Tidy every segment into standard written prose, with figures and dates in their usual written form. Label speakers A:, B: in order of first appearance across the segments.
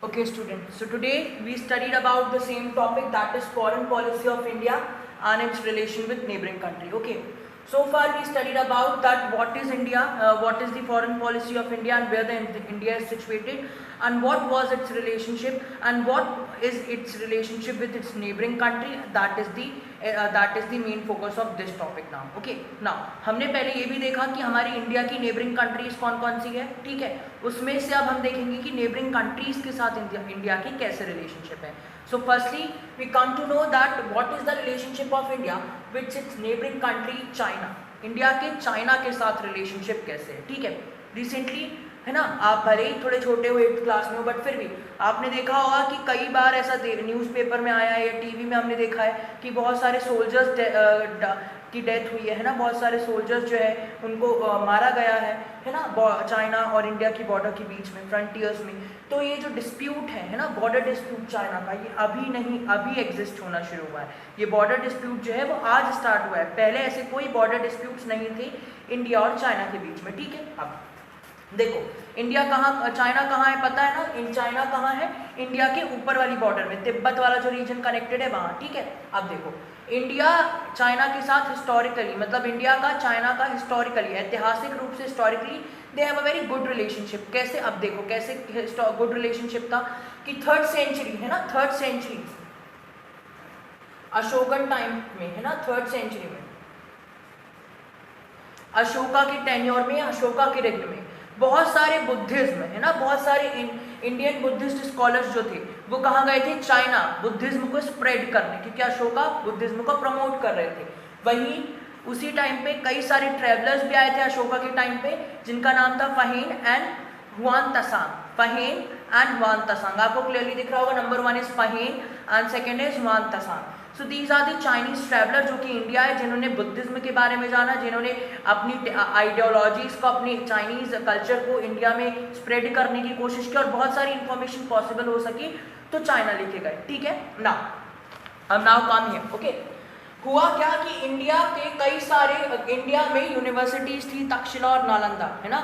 A: Okay, students. So today we studied about the same topic, that is foreign policy of India and its relation with neighboring country. Okay. So far we studied about that what is India, what is the foreign policy of India and where the India is situated, and what was its relationship and what is its relationship with its neighboring country. That is the main focus of this topic now. Okay. Now हमने पहले ये भी देखा कि हमारी India की neighbouring countries कौन कौन सी है, ठीक है. उसमें से अब हम देखेंगे कि नेबरिंग कंट्रीज के साथ इंडिया की कैसे रिलेशनशिप है. So firstly we come to know that what is the relationship of India with its neighboring country China. India के चाइना के साथ रिलेशनशिप कैसे है, ठीक है. रिसेंटली है ना, आप भले ही थोड़े छोटे हो 8th क्लास में हो, बट फिर भी आपने देखा होगा कि कई बार ऐसा न्यूज़पेपर में आया है या टीवी में हमने देखा है कि बहुत सारे सोल्जर्स की डेथ हुई है ना, बहुत सारे सोल्जर्स जो है उनको मारा गया है ना, चाइना और इंडिया की बॉर्डर के बीच में, फ्रंटियर्स में. तो ये जो डिस्प्यूट है ना, बॉर्डर डिस्प्यूट चाइना का, ये अभी एग्जिस्ट होना शुरू हुआ है. ये बॉर्डर डिस्प्यूट जो है वो आज स्टार्ट हुआ है. पहले ऐसे कोई बॉर्डर डिस्प्यूट्स नहीं थे इंडिया और चाइना के बीच में, ठीक है. अब देखो इंडिया कहाँ, चाइना कहाँ है पता है ना. चाइना कहाँ है, इंडिया के ऊपर वाली बॉर्डर में, तिब्बत वाला जो रीजन कनेक्टेड है वहाँ, ठीक है. अब देखो इंडिया चाइना के साथ हिस्टोरिकली, मतलब इंडिया का चाइना का हिस्टोरिकली, ऐतिहासिक रूप से historically they have a very good relationship. कैसे, अब देखो कैसे गुड रिलेशनशिप था कि 3rd सेंचुरी है ना, 3rd सेंचुरी अशोकन टाइम में है ना, 3rd सेंचुरी में अशोका के टेन्योर में, अशोका के रेगन में बहुत सारे बुद्धिज्म है ना, बहुत सारे इंडियन बुद्धिस्ट स्कॉलर्स जो थे वो कहाँ गए थे, चाइना, बुद्धिज्म को स्प्रेड करने, क्योंकि अशोका बुद्धिज्म को प्रमोट कर रहे थे. वहीं उसी टाइम पे कई सारे ट्रेवलर्स भी आए थे अशोका के टाइम पे, जिनका नाम था Fahien and Huan Tsang. Fahien and Huan Tsang आपको क्लियरली दिख रहा होगा. Number 1 is Fahien and second is Huan Tsang. So these are the Chinese traveller जो कि इंडिया है, जिन्होंने बुद्धिज्म के बारे में जाना, जिन्होंने अपनी आइडियोलॉजीज को, अपनी चाइनीज कल्चर को इंडिया में स्प्रेड करने की कोशिश की और बहुत सारी इंफॉर्मेशन पॉसिबल हो सकी तो चाइना लेके गए, ठीक है. Now come here. ओके, हुआ क्या कि इंडिया के कई सारे, इंडिया में यूनिवर्सिटीज थी, तक्षशिला और नालंदा है ना,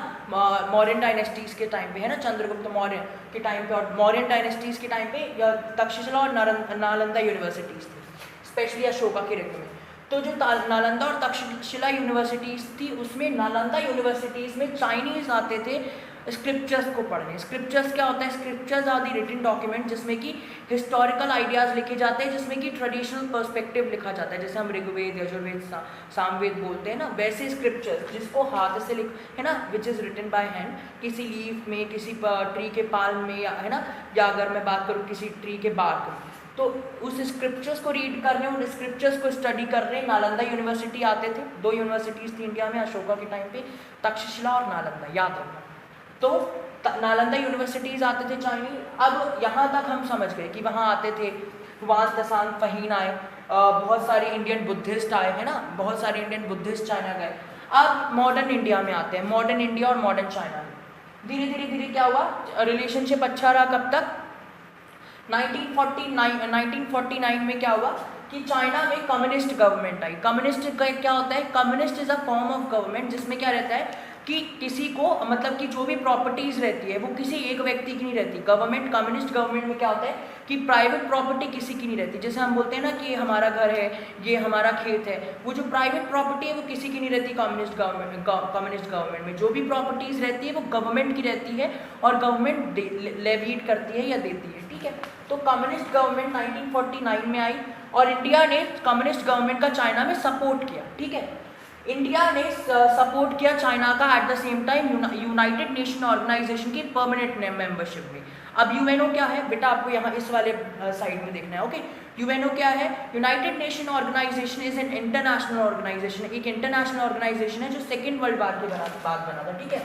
A: मौर्यन डायनेस्टीज के टाइम पे है ना, चंद्रगुप्त मौर्य के टाइम पे और मौर्यन डायनेस्टीज के टाइम पे या तक्षशिला और नालंदा यूनिवर्सिटीज थी, स्पेशली अशोका के रेगन में. तो जो नालंदा और तक्षशिला यूनिवर्सिटीज़ थी, उसमें नालंदा यूनिवर्सिटीज़ में चाइनीज़ आते थे स्क्रिप्चर्स को पढ़ने. स्क्रिप्चर्स क्या होता है, scriptures are the written document जिसमें कि हिस्टोरिकल आइडियाज़ लिखे जाते हैं, जिसमें कि ट्रेडिशनल पर्सपेक्टिव लिखा जाता है, जैसे हम ऋग्वेद, यजुर्वेद, सामवेद बोलते हैं ना, वैसे स्क्रिप्चर्स जिसको हाथ से लिख है ना, which is written by hand, किसी लीफ में, किसी ट्री के पाल में, या है ना, या अगर मैं बात करूँ किसी ट्री के बार्क में, तो उस स्क्रिप्चर्स को रीड करने, उन स्क्रिप्चर्स को स्टडी करने नालंदा यूनिवर्सिटी आते थे. 2 यूनिवर्सिटीज़ थी इंडिया में अशोका के टाइम पे, तक्षशिला और नालंदा, याद रखना. तो नालंदा यूनिवर्सिटीज़ आते थे चाइनीज. अब यहाँ तक हम समझ गए कि वहाँ आते थे हुआन तसांग, फहीन आए, बहुत सारे इंडियन बुद्धिस्ट आए है ना, बहुत सारे इंडियन बुद्धिस्ट चाइना गए. अब मॉडर्न इंडिया में आते हैं, मॉडर्न इंडिया और मॉडर्न चाइना में धीरे धीरे क्या हुआ, रिलेशनशिप अच्छा रहा. कब तक, 1949 में क्या हुआ कि चाइना में कम्युनिस्ट गवर्नमेंट आई. कम्युनिस्ट क्या होता है, communist is a form of government जिसमें क्या रहता है कि किसी को, मतलब कि जो भी प्रॉपर्टीज रहती है वो किसी एक व्यक्ति की नहीं रहती. गवर्नमेंट, कम्युनिस्ट गवर्नमेंट में क्या होता है कि प्राइवेट प्रॉपर्टी किसी की नहीं रहती. जैसे हम बोलते हैं ना कि ये हमारा घर है, ये हमारा खेत है, वो जो प्राइवेट प्रॉपर्टी है वो किसी की नहीं रहती. कम्युनिस्ट गवर्नमेंट में जो भी प्रॉपर्टीज रहती है वो गवर्नमेंट की रहती है और गवर्नमेंट लेवीट करती है या देती है, ठीक है. तो कम्युनिस्ट गवर्नमेंट 1949 में आई और इंडिया ने कम्युनिस्ट गवर्नमेंट का चाइना में सपोर्ट किया, ठीक है. इंडिया ने सपोर्ट किया चाइना का at the same time united nation organisation की परमानेंट मेंबरशिप में. अब यूएनओ क्या है बेटा, आपको यहाँ इस वाले साइड में देखना है. ओके, यूएनओ क्या है, united nation organisation is an international organisation, एक इंटरनेशनल ऑर्गेनाइजेशन है जो सेकेंड वर्ल्ड वार के बाद बना था, ठीक है.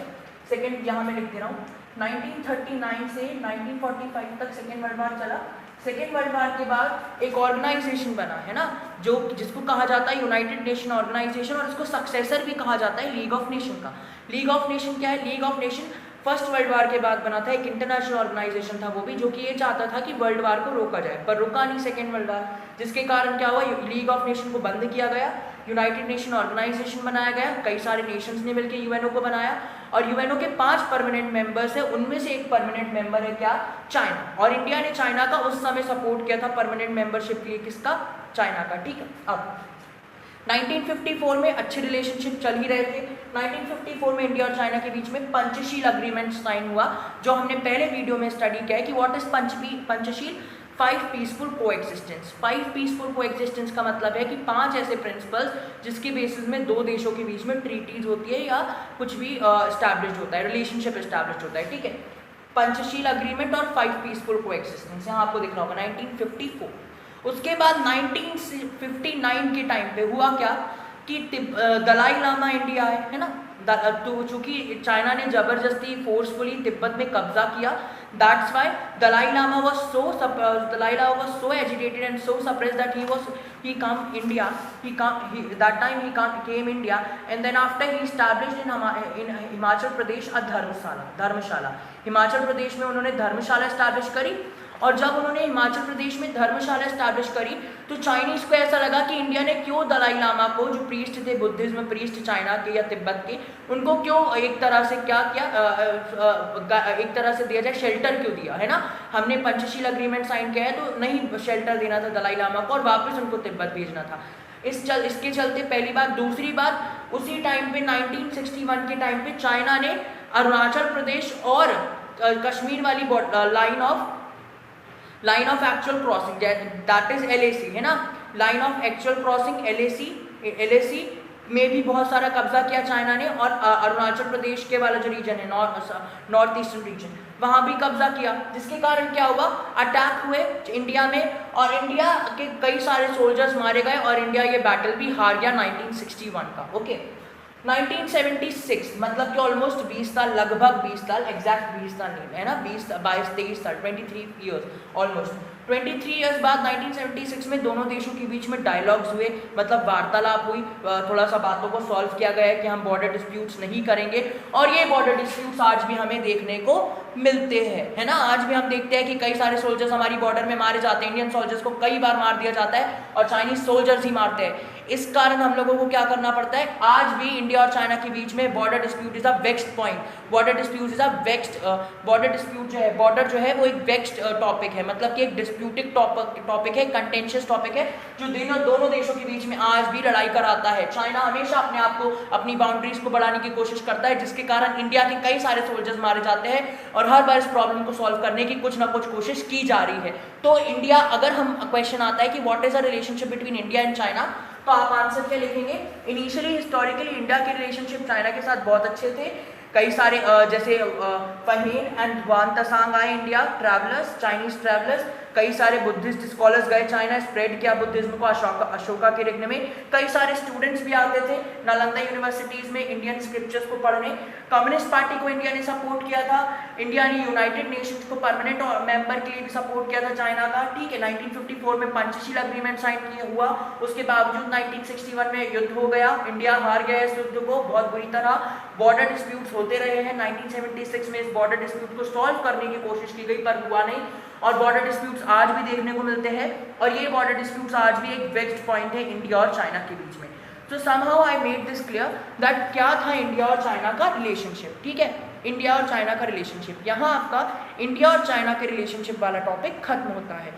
A: सेकेंड, यहाँ मैं लिख दे रहा हूँ, 1939 से 1945 तक सेकेंड वर्ल्ड वार चला. सेकेंड वर्ल्ड वार के बाद एक ऑर्गेनाइजेशन बना है ना, जो जिसको कहा जाता है यूनाइटेड नेशन ऑर्गेनाइजेशन, और इसको सक्सेसर भी कहा जाता है लीग ऑफ नेशन का. लीग ऑफ नेशन क्या है, league of nation first world war के बाद बना था, एक इंटरनेशनल ऑर्गेनाइजेशन था वो भी, जो कि ये चाहता था कि वर्ल्ड वार को रोका जाए, पर रुका नहीं सेकेंड वर्ल्ड वार, जिसके कारण क्या हुआ, लीग ऑफ नेशन को बंद किया गया यूनाइटेड नेशन ऑर्गेनाइजेशन बनाया गया, कई सारे नेशंस ने मिलकर यूएनओ को बनाया, और यूएनओ के 5 परमानेंट मेंबर्स है, उनमें से एक परमानेंट मेंबर है क्या, चाइना, और इंडिया ने चाइना का उस समय सपोर्ट किया था परमानेंट मेंबरशिप के लिए, किसका, चाइना का। ठीक है, अब 1954 में अच्छे रिलेशनशिप चल ही रहे थे। 1954 में इंडिया और चाइना के बीच में पंचशील अग्रीमेंट साइन हुआ, जो हमने पहले वीडियो में स्टडी किया है कि what is Panchsheel, 5 peaceful coexistence. 5 peaceful coexistence का मतलब है कि 5 ऐसे प्रिंसिपल्स जिसके बेसिस में 2 देशों के बीच में ट्रीटीज होती है या कुछ भी एस्टैब्लिश होता है, रिलेशनशिप एस्टैब्लिश होता है। ठीक है, पंचशील अग्रीमेंट और 5 पीसफुल कोएग्जिस्टेंस, यहाँ आपको दिख रहा होगा 1954। उसके बाद 1959 के टाइम पे हुआ क्या कि दलाई लामा इंडिया है ना, तो चूंकि चाइना ने जबरदस्ती फोर्सफुली तिब्बत में कब्जा किया, that's why Dalai Lama was so agitated and so suppressed that he come India, that time he came India, and then after he established in Himachal Pradesh a धर्मशाला। हिमाचल प्रदेश में उन्होंने धर्मशाला एस्टैब्लिश करी, और जब उन्होंने हिमाचल प्रदेश में धर्मशाला एस्टैब्लिश करी तो चाइनीज को ऐसा लगा कि इंडिया ने क्यों दलाई लामा को, जो प्रीस्ट थे, बुद्धिज्म प्रीस्ट चाइना के या तिब्बत के, उनको क्यों एक तरह से क्या किया, एक तरह से दिया जाए, शेल्टर क्यों दिया, है ना। हमने पंचशील अग्रीमेंट साइन किया है तो नहीं शेल्टर देना था दलाई लामा को और वापस उनको तिब्बत भेजना था। इसके चलते पहली बात। दूसरी बात, उसी टाइम पे 1961 के टाइम पे चाइना ने अरुणाचल प्रदेश और कश्मीर वाली line of actual crossing, that is LAC, है ना, line of actual crossing LAC में भी बहुत सारा कब्जा किया चाइना ने, और अरुणाचल प्रदेश के वाला जो रीजन है, नॉर्थ ईस्टर्न रीजन, वहाँ भी कब्जा किया, जिसके कारण क्या हुआ, अटैक हुए इंडिया में, और इंडिया के कई सारे सोल्जर्स मारे गए, और इंडिया ये बैटल भी हार गया 1961 का। ओके, 1976 मतलब कि ऑलमोस्ट 20 साल, लगभग 20 साल, एग्जैक्ट 20 साल नहीं है ना, 22-23 साल, 23 ईयर्स, ऑलमोस्ट 23 ईयर्स बाद 1976 में दोनों देशों के बीच में डायलॉग्स हुए, मतलब वार्तालाप हुई, थोड़ा सा बातों को सॉल्व किया गया कि हम बॉर्डर डिस्प्यूट्स नहीं करेंगे, और ये बॉर्डर डिस्प्यूट्स आज भी हमें देखने को मिलते हैं, है ना। आज भी हम देखते हैं कि कई सारे सोल्जर्स हमारी बॉर्डर में मारे जाते हैं, इंडियन सोल्जर्स को कई बार मार दिया जाता है और चाइनीज सोल्जर्स ही मारते हैं। इस कारण हम लोगों को क्या करना पड़ता है, आज भी इंडिया और चाइना के बीच में border dispute is a vexed point, border dispute is a vexed, border dispute जो है, बॉर्डर जो है वो एक वेक्स्ड टॉपिक है, मतलब कि एक डिस्प्यूटिक टॉपिक है, कंटेंशियस टॉपिक है, जो दोनों देशों के बीच में आज भी लड़ाई कराता है। चाइना हमेशा अपने आप को, अपनी बाउंड्रीज को बढ़ाने की कोशिश करता है, जिसके कारण इंडिया के कई सारे सोल्जर्स मारे जाते हैं, और हर बार इस प्रॉब्लम को सॉल्व करने की कुछ ना कुछ कोशिश की जा रही है। तो इंडिया, अगर हम क्वेश्चन आता है कि what is a relationship between India and China, तो आप आंसर क्या लिखेंगे, इनिशियली हिस्टोरिकली इंडिया के रिलेशनशिप चाइना के साथ बहुत अच्छे थे, कई सारे जैसे फहीन एंड वान तसांग आए इंडिया, ट्रैवलर्स, चाइनीज ट्रैवलर्स, कई सारे बुद्धिस्ट स्कॉलर्स गए चाइना, स्प्रेड किया बुद्धिज्म को अशोका के रिग्न में, कई सारे स्टूडेंट्स भी आते थे नालंदा यूनिवर्सिटीज में इंडियन स्क्रिप्चर्स को पढ़ने। कम्युनिस्ट पार्टी को इंडिया ने सपोर्ट किया था, इंडिया ने यूनाइटेड नेशंस को परमानेंट मेंबर के लिए भी सपोर्ट किया था चाइना का। ठीक है, 1954 में पंचशील अग्रीमेंट साइन किया हुआ, उसके बावजूद 1961 में युद्ध हो गया, इंडिया हार गया इस युद्ध को बहुत बुरी तरह। बॉर्डर डिस्प्यूट्स होते रहे हैं, 1976 में इस बॉर्डर डिस्प्यूट को सॉल्व करने की कोशिश की गई पर हुआ नहीं, और बॉर्डर डिस्प्यूट्स आज भी देखने को मिलते हैं, और ये बॉर्डर डिस्प्यूट्स आज भी एक वेक्स्ड पॉइंट है इंडिया और चाइना के बीच में। तो somehow I made this clear that क्या था इंडिया और चाइना का रिलेशनशिप। ठीक है, इंडिया और चाइना का रिलेशनशिप, यहाँ आपका इंडिया और चाइना के रिलेशनशिप वाला टॉपिक खत्म होता है।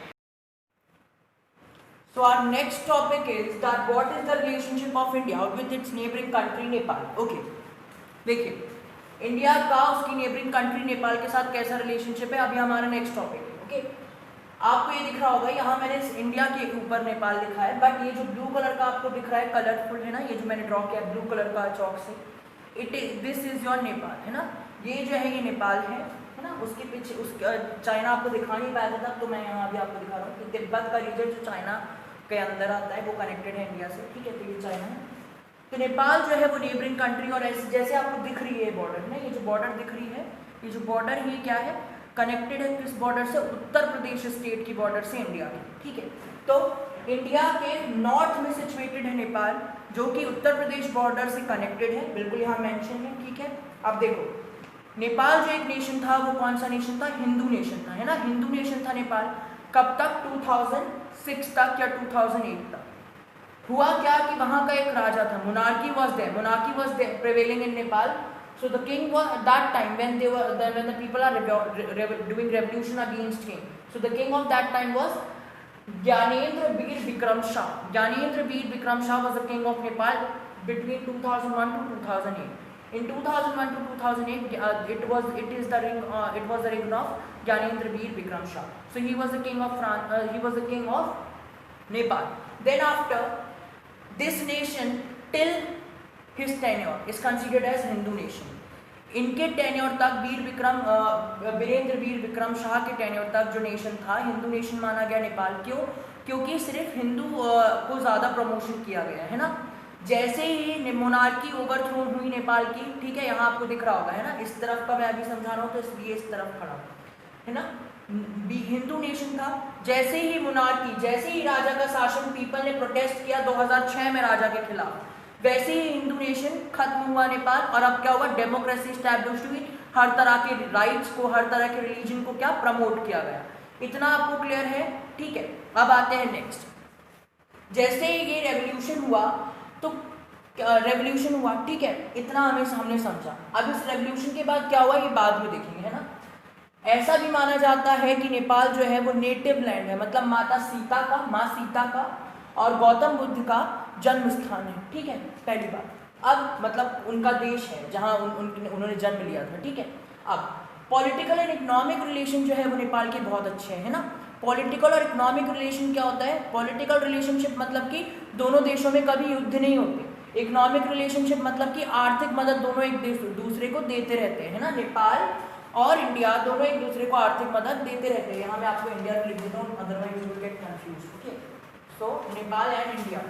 A: So our next topic is that what is the relationship of India with its neighboring country Nepal. Okay, देखिए इंडिया का उसकी नेबरिंग कंट्री नेपाल के साथ कैसा रिलेशनशिप है, अभी हमारा नेक्स्ट टॉपिक है। ओके, आपको ये दिख रहा होगा, यहाँ मैंने इंडिया के ऊपर नेपाल लिखा है, बट ये जो ब्लू कलर का आपको दिख रहा है, कलरफुल है ना, ये जो मैंने ड्रॉ किया है ब्लू कलर का चौक से, दिस इज योर नेपाल, है ना, ये जो है ये नेपाल है ना। उसके पीछे उस चाइना आपको दिखा नहीं पाया था, तो मैं यहाँ भी आपको दिखा रहा हूँ कि तिब्बत का रीजन जो चाइना के अंदर आता है वो कनेक्टेड है इंडिया से। ठीक है, तो ये चाइना है, तो नेपाल जो है वो नेबरिंग कंट्री, और ऐसे जैसे आपको दिख रही है बॉर्डर में, ये जो बॉर्डर दिख रही है, ये जो बॉर्डर ही क्या है, कनेक्टेड है किस बॉर्डर से, उत्तर प्रदेश स्टेट की बॉर्डर से इंडिया की। ठीक है, तो इंडिया के नॉर्थ में सिचुएटेड है नेपाल, जो कि उत्तर प्रदेश बॉर्डर से कनेक्टेड है, बिल्कुल यहाँ मेंशन है। ठीक है, अब देखो नेपाल जो एक नेशन था वो कौन सा नेशन था, हिंदू नेशन था, है ना, हिंदू नेशन था नेपाल। कब तक, 2006 तक या 2008 तक, हुआ क्या कि वहाँ का एक राजा था, monarchy was there prevailing in Nepal. So the king was at that time when the people are doing revolution against king. So the king of that time was Gyanendra Bir Vikram Shah. Gyanendra Bir Vikram Shah was the king of Nepal between 2001 to 2008. In 2001 to 2008, it was the reign of Gyanendra Bir Vikram Shah. So he was the king of he was the king of Nepal. Then after, this nation till his tenure is considered as Hindu nation. इनके tenure तक वीरेंद्र वीर विक्रम शाह के tenure तक जो nation था, Hindu nation माना गया नेपाल। क्यों? क्योंकि सिर्फ हिंदू को ज़्यादा प्रमोशन किया गया है ना। जैसे ही मोनार्की ओवरथ्रोन हुई नेपाल की, ठीक है, यहाँ आपको दिख रहा होगा है ना, इस तरफ का मैं अभी समझा रहा हूँ तो इसलिए इस तरफ खड़ा है ना, हिंदू नेशन था। जैसे ही मोनार्की, जैसे ही राजा का शासन, पीपल ने प्रोटेस्ट किया 2006 में राजा के खिलाफ, वैसे ही हिंदू नेशन खत्म हुआ नेपाल। और अब क्या हुआ? डेमोक्रेसी स्टैब्लिश हुई, हर तरह के राइट्स को, हर तरह के रिलीजन को क्या प्रमोट किया गया। इतना आपको क्लियर है? ठीक है, अब आते हैं नेक्स्ट। जैसे ही ये रेवोल्यूशन हुआ तो रेवोल्यूशन हुआ, ठीक है, इतना हमने समझा। अब इस रेवोल्यूशन के बाद क्या हुआ ये बाद में देखेंगे, है ना। ऐसा भी माना जाता है कि नेपाल जो है वो नेटिव लैंड है, मतलब माँ सीता का और गौतम बुद्ध का जन्म स्थान है, ठीक है, पहली बात। अब मतलब उनका देश है जहाँ उन्होंने जन्म लिया था, ठीक है। अब पॉलिटिकल एंड इकोनॉमिक रिलेशन जो है वो नेपाल के बहुत अच्छे हैं, है ना। पॉलिटिकल और इकोनॉमिक रिलेशन क्या होता है? पॉलिटिकल रिलेशनशिप मतलब कि दोनों देशों में कभी युद्ध नहीं होते। इकोनॉमिक रिलेशनशिप मतलब कि आर्थिक मदद दोनों एक दूसरे को देते रहते हैं, है ना। नेपाल और इंडिया दोनों एक दूसरे को आर्थिक मदद देते रहते हैं। यहाँ मैं आपको इंडिया लिख देता हूँ, otherwise you will get confuse, okay. So Nepal and India,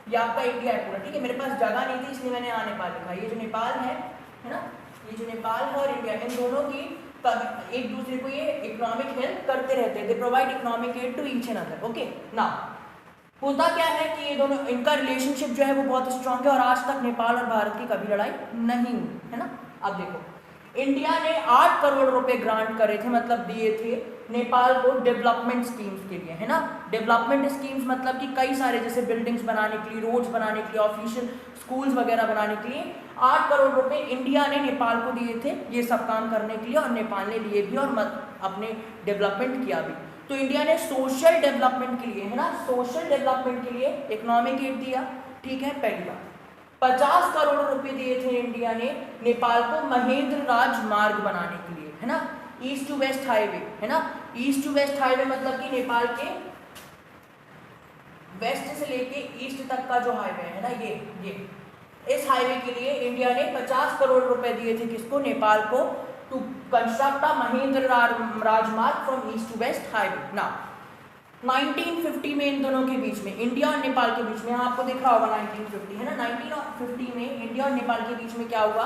A: ये आपका इंडिया है पूरा, ठीक है। मेरे पास जगह नहीं थी इसलिए मैंने यहाँ नेपाल लिखा। ये जो नेपाल है ना, ये जो नेपाल है और इंडिया, इन दोनों की एक दूसरे को ये इकोनॉमिक हेल्प करते रहते हैं। They provide economic aid to each and other, okay. ना होता क्या है कि ये दोनों, इनका रिलेशनशिप जो है वो बहुत स्ट्रांग है और आज तक नेपाल और भारत की कभी लड़ाई नहीं हुई, है ना। अब देखो, इंडिया ने 8 करोड़ रुपए ग्रांट करे थे, मतलब दिए थे नेपाल को डेवलपमेंट स्कीम्स के लिए, है ना। डेवलपमेंट स्कीम्स मतलब कि कई सारे, जैसे बिल्डिंग्स बनाने के लिए, रोड्स बनाने के लिए, ऑफिशियल स्कूल्स वगैरह बनाने के लिए 8 करोड़ रुपए इंडिया ने नेपाल को दिए थे ये सब काम करने के लिए, और नेपाल ने लिए भी और अपने डेवलपमेंट किया भी। तो इंडिया ने सोशल डेवलपमेंट के लिए, है ना, सोशल डेवलपमेंट के लिए इकोनॉमिक एड दिया, ठीक है, पहली बात। 50 करोड़ रुपए दिए थे इंडिया ने नेपाल को महेंद्र राजमार्ग बनाने के लिए, है ना, ईस्ट टू वेस्ट हाईवे, है ना। ईस्ट टू वेस्ट हाईवे मतलब कि नेपाल के वेस्ट से लेके ईस्ट तक का जो हाईवे है ना, ये इस हाईवे के लिए इंडिया ने 50 करोड़ रुपए दिए थे किसको? नेपाल को, to construct a Mahendra Rajmarg from east to west highway. ना 1950 में इन दोनों के बीच में, इंडिया और नेपाल के बीच में, आपको दिख रहा होगा 1950, है ना। 1950 में इंडिया और नेपाल के बीच में क्या हुआ?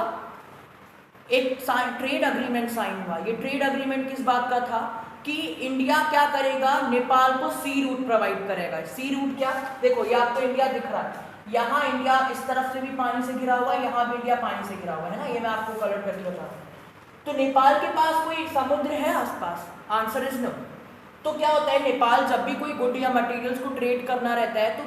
A: एक ट्रेड अग्रीमेंट साइन हुआ। ये ट्रेड अग्रीमेंट किस बात का था? कि इंडिया क्या करेगा? नेपाल को सी रूट प्रोवाइड करेगा। सी रूट क्या? देखो, ये आपको इंडिया दिख रहा है, यहाँ इंडिया इस तरफ से भी पानी से घिरा हुआ है, यहाँ भी इंडिया पानी से घिरा हुआ है ना। ये मैं आपको कलर करके बता रहा हूँ। तो नेपाल के पास कोई समुद्र है आसपास? Answer is no. तो क्या होता है, नेपाल जब भी कोई गुड या मटेरियल्स को ट्रेड करना रहता है तो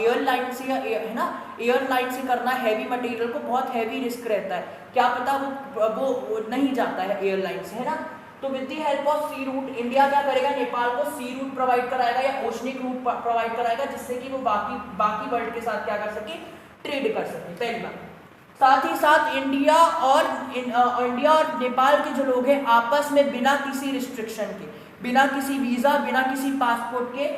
A: एयरलाइन से, है ना, एयरलाइन से करना हैवी मटेरियल को बहुत हैवी रिस्क रहता है। क्या पता वो नहीं जाता है एयरलाइन से, है ना। तो with the help of sea route India क्या करेगा? नेपाल को सी रूट प्रोवाइड कराएगा या ओशनिक रूट प्रोवाइड कराएगा, जिससे कि वो बाकी वर्ल्ड के साथ क्या कर सके? ट्रेड कर सके, पहली बात। साथ ही साथ इंडिया और नेपाल के जो लोग हैं आपस में बिना किसी रिस्ट्रिक्शन के, बिना किसी वीज़ा, बिना किसी पासपोर्ट के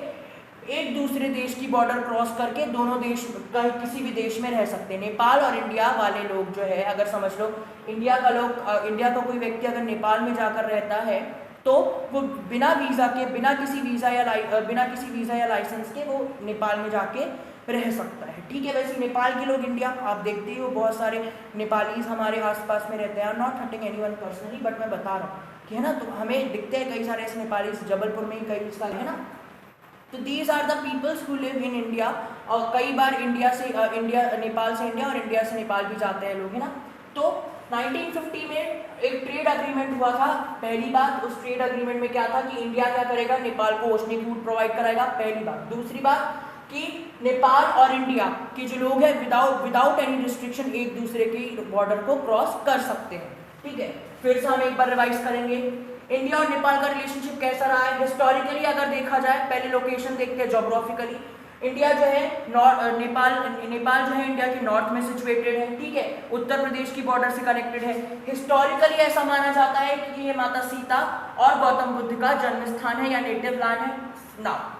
A: एक दूसरे देश की बॉर्डर क्रॉस करके दोनों देश किसी भी देश में रह सकते हैं। नेपाल और इंडिया वाले लोग जो है, अगर समझ लो इंडिया का कोई व्यक्ति अगर नेपाल में जाकर रहता है तो वो बिना वीज़ा के, बिना किसी वीज़ा या लाइसेंस के वो नेपाल में जाके रह सकता है, ठीक है। वैसे नेपाल के लोग, इंडिया आप देखते ही हो बहुत सारे नेपालीज हमारे आसपास में रहते हैं। Not hurting anyone personally, but मैं बता रहा हूँ कि, है ना, तो हमें दिखते हैं कई सारे ऐसे नेपालीज, जबलपुर में ही कई सारे, है ना। तो these are the peoples who live in India. और कई बार नेपाल से इंडिया और इंडिया से नेपाल भी जाते हैं लोग, है ना। तो 1950 में एक ट्रेड ट्रेड अग्रीमेंट हुआ था। पहली बात, उस ट्रेड अग्रीमेंट में क्या था कि इंडिया क्या करेगा, नेपाल को ओशनिक रूट प्रोवाइड कराएगा, पहली बात। दूसरी बात कि नेपाल और इंडिया के जो लोग हैं विदाउट एनी रिस्ट्रिक्शन एक दूसरे के बॉर्डर को क्रॉस कर सकते हैं, ठीक है। फिर से हम एक बार रिवाइज करेंगे, इंडिया और नेपाल का रिलेशनशिप कैसा रहा है हिस्टोरिकली अगर देखा जाए। पहले लोकेशन देखते हैं ज्योग्राफिकली। इंडिया जो है नेपाल जो है इंडिया के नॉर्थ में सिचुएटेड है, ठीक है, उत्तर प्रदेश की बॉर्डर से कनेक्टेड है। हिस्टोरिकली ऐसा माना जाता है कि ये माता सीता और गौतम बुद्ध का जन्म स्थान है या नेटिव लैंड है। ना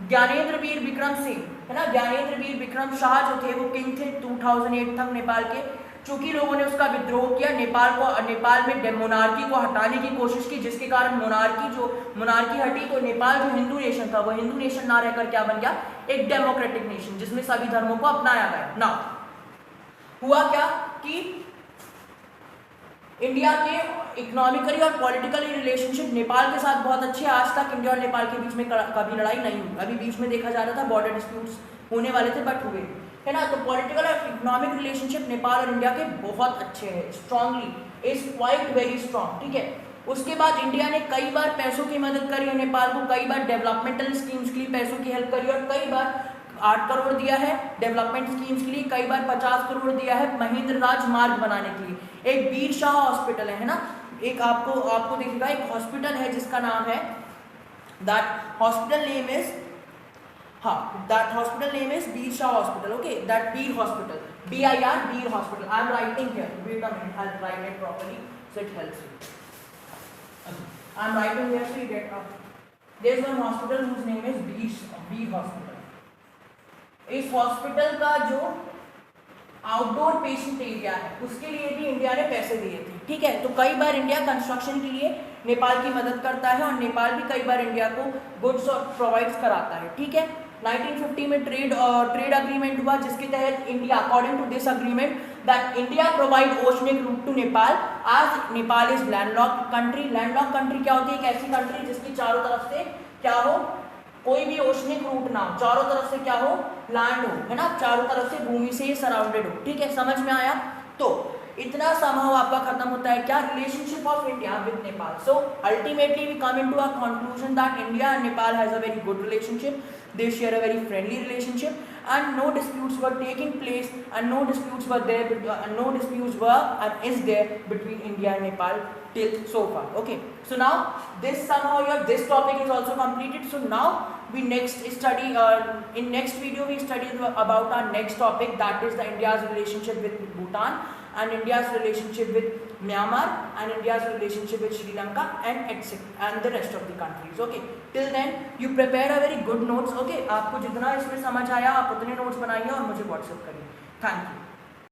A: ज्ञानेंद्र वीर विक्रम सिंह है ना, ज्ञानेंद्र वीर विक्रम शाह जो थे वो किंग थे 2008 तक नेपाल के। चूंकि लोगों ने उसका विद्रोह किया, नेपाल में मोनार्की को हटाने की कोशिश की, जिसके कारण मोनार्की हटी तो नेपाल जो हिंदू नेशन था वो हिंदू नेशन ना रहकर क्या बन गया, एक डेमोक्रेटिक नेशन जिसमें सभी धर्मों को अपनाया गया। ना हुआ क्या कि इंडिया के इकोनॉमिकली और पॉलिटिकली रिलेशनशिप नेपाल के साथ बहुत अच्छे। आज तक इंडिया और नेपाल के बीच में कभी लड़ाई नहीं हुई। अभी बीच में देखा जा रहा था बॉर्डर डिस्प्यूट्स होने वाले थे बट हुए, है ना। तो पॉलिटिकल और इकोनॉमिक रिलेशनशिप नेपाल और इंडिया के बहुत अच्छे हैं, strongly is quite very strong, ठीक है। उसके बाद इंडिया ने कई बार पैसों की मदद करी है नेपाल को, कई बार डेवलपमेंटल स्कीम्स के लिए पैसों की हेल्प करी और कई बार 8 करोड़ दिया है डेवलपमेंट स्कीम्स के लिए, कई बार 50 करोड़ दिया है महेंद्र राज मार्ग बनाने के लिए। एक वीर शाह हॉस्पिटल है ना, एक आपको देखिएगा एक हॉस्पिटल है जिसका नाम है that hospital name is Bir Shah hospital, okay, that Bir hospital, BIR Bir hospital. I am writing here, wait a minute, I'll write it properly so it helps you. I am writing here so you get there is one hospital whose name is Veer hospital. इस hospital का जो outdoor patient area है उसके लिए भी India ने पैसे दिए थे, ठीक है। तो कई बार इंडिया कंस्ट्रक्शन के लिए नेपाल की मदद करता है और नेपाल भी कई बार इंडिया को गुड्स प्रोवाइड कराता है, ठीक है। 1950 में ट्रेड अग्रीमेंट हुआ जिसके तहत India according to this agreement that India provide oceanic route to Nepal आज Nepal is landlocked country. Landlocked country क्या होती है, एक ऐसी कंट्री जिसकी चारों तरफ से क्या हो, कोई भी ओशनिक रूट ना हो, चारों तरफ से क्या हो, लैंड हो, है ना, चारों तरफ से भूमि से सराउंडेड हो, ठीक है। समझ में आया। तो इतना समहाउ आपका खत्म होता है क्या, relationship of India with Nepal. So ultimately we come into a conclusion that India and Nepal has a very good relationship, they share a very friendly relationship and no disputes were taking place and no disputes were there and no disputes were and is there between India and Nepal till so far, okay. So now this topic is also completed. So now we next study in next video we study about our next topic, that is the India's relationship with Bhutan and India's relationship with Myanmar and India's relationship with Sri Lanka and the rest of the countries, okay. Till then you prepare a very good notes, okay. आपको जितना इसमें समझ आया आप उतने notes बनाइए और मुझे व्हाट्सएप करिए। Thank you.